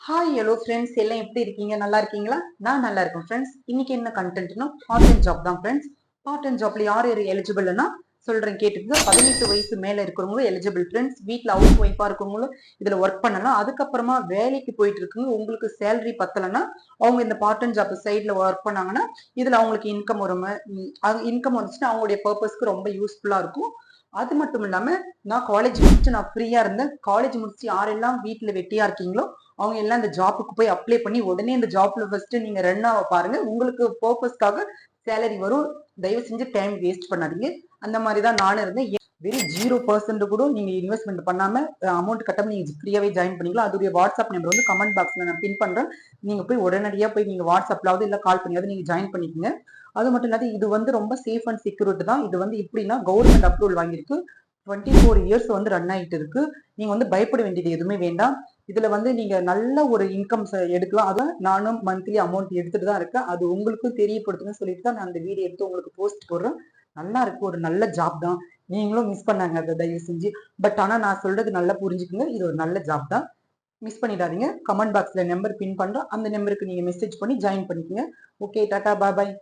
Hi hello friends, எல்லாம் எப்படி இருக்கீங்க? நல்லா இருக்கீங்களா? நான் நல்லா இருக்கேன் ஃப்ரெண்ட்ஸ். இன்னைக்கு என்ன கண்டென்ட்னா பார்ட் டைம் ஜாப் தான் ஃப்ரெண்ட்ஸ். பார்ட் டைம் ஜாப்ல யார் யார் எலிஜிபிள்னா சொல்றேன் கேட்டுக்கோங்க. 18 வயசு மேல இருக்கிறவங்களும் எலிஜிபிள் ஃப்ரெண்ட்ஸ். வீட்டில் ஹவுஸ் ஒய்ஃபா இருக்கவங்களும் இதுல ஒர்க் பண்ணலாம். அதுக்கப்புறமா வேலைக்கு போயிட்டு இருக்குங்க, உங்களுக்கு சேலரி பத்தலைன்னா அவங்க இந்த பார்ட் டைம் ஜாப் சைட்ல ஒர்க் பண்ணாங்கன்னா இதுல அவங்களுக்கு இன்கம் வரும். இன்கம் வந்துச்சுன்னா அவங்களுடைய பர்பஸ்க்கு ரொம்ப யூஸ்ஃபுல்லா இருக்கும். அது மட்டும் இல்லாம நான் காலேஜ் முடிச்சுட்டு நான் ஃப்ரீயா இருந்தேன். காலேஜ் முடிச்சு யாரெல்லாம் வீட்டுல வெட்டியா இருக்கீங்களோ அவங்க எல்லாம் இந்த ஜாப்புக்கு போய் அப்ளை பண்ணி உடனே இந்த ஜாப்ல ஃபர்ஸ்ட் நீங்க ரன் ஆக பாருங்க. உங்களுக்கு பர்பஸ்க்காக சேலரி வரும். தயவு செஞ்சு டைம் வேஸ்ட் பண்ணாதீங்க. அந்த மாதிரி தான் நானும் இருந்தேன். வெறும் 0% கூட நீங்க இன்வெஸ்ட்மெண்ட் பண்ணாம அமௌண்ட் கட்டாம நீங்க ஃப்ரீயாவே ஜாயின் பண்ணிக்கலாம். அதோடைய வாட்ஸ்அப் நம்பர் வந்து கமெண்ட் பாக்ஸ்ல நான் பின் பண்றேன். நீங்க போய் உடனடியா போய் நீங்க வாட்ஸ்அப்லாவது இல்ல கால் பண்ணியாவது நீங்க ஜாயின் பண்ணிக்கோங்க. அது மட்டும் இல்லாத இது வந்து ரொம்ப சேஃப் அண்ட் செக்யூரிட்டி தான். இது வந்து எப்படின்னா கவர்மெண்ட் அப்ரூவல் வாங்கியிருக்கு. 24 இயர்ஸ் வந்து ரன் ஆயிட்டு இருக்கு. நீங்க வந்து பயப்பட வேண்டியது எதுவுமே வேண்டாம். இதுல வந்து நீங்க நல்ல ஒரு இன்கம் எடுக்கலாம். அதான் நானும் மந்த்லி அமௌண்ட் எடுத்துட்டு தான் இருக்கேன். அது உங்களுக்கும் தெரியப்படுத்துன்னு சொல்லிட்டு தான் நான் அந்த வீடியோ எடுத்து உங்களுக்கு போஸ்ட் போடுறேன். நல்லா இருக்கு, ஒரு நல்ல ஜாப் தான். நீங்களும் மிஸ் பண்ணாங்க அதை தயவு செஞ்சு. பட் ஆனா நான் சொல்றது நல்லா புரிஞ்சுக்குங்க, இது ஒரு நல்ல ஜாப் தான். மிஸ் பண்ணிடாதீங்க. கமெண்ட் பாக்ஸ்ல நம்பர் பின் பண்றேன், அந்த நம்பருக்கு நீங்க மெசேஜ் பண்ணி ஜாயின் பண்ணிக்கோங்க. ஓகே, டாடா, பாய் பாய்.